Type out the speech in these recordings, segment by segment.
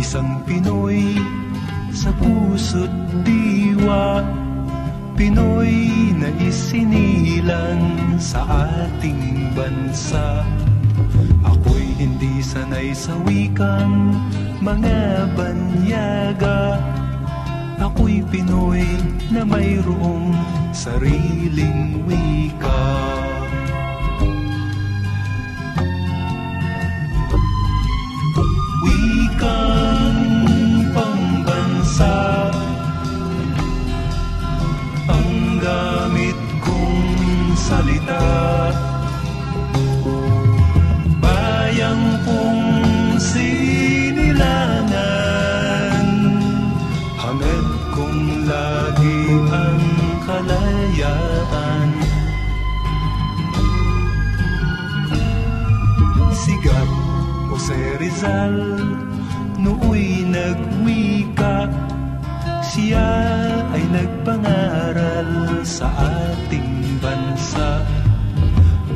Isang Pinoy sa puso't diwa, Pinoy na isinilang sa ating bansa. Ako'y hindi sanay sa wikang mga banyaga. Ako'y Pinoy na mayroong sariling wika. Wikang pambansa ang gamit kong salita. Bayang kong sinilangan, hangad kong lagi ang kalayaan. Sigat Jose Rizal nooy nagwika, siya ay nagpangaral sa ating bansa.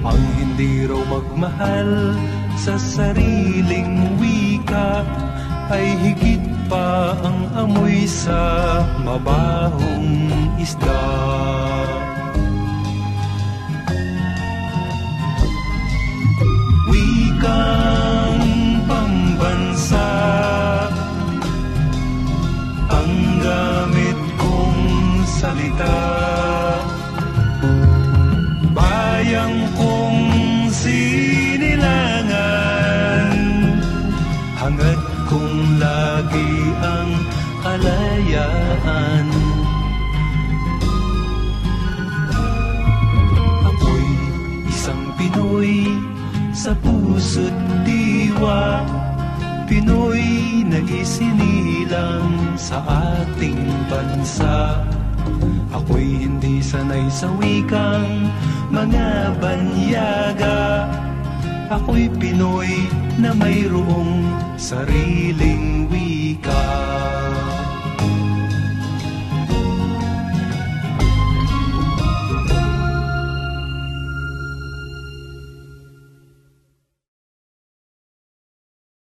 Ang hindi raw magmahal sa sariling wika ay higit pa ang amoy sa mabahong isda. Wikang pambansa ang gamit kong salita. Bayang kong sinilangan, hangad kong lagi ang kalayaan. Ako'y isang Pinoy sa puso't diwa, Pinoy na isinilang sa ating bansa. Ako'y hindi sanay sa wikang mga banyaga. Ako'y Pinoy na mayroong sariling wika.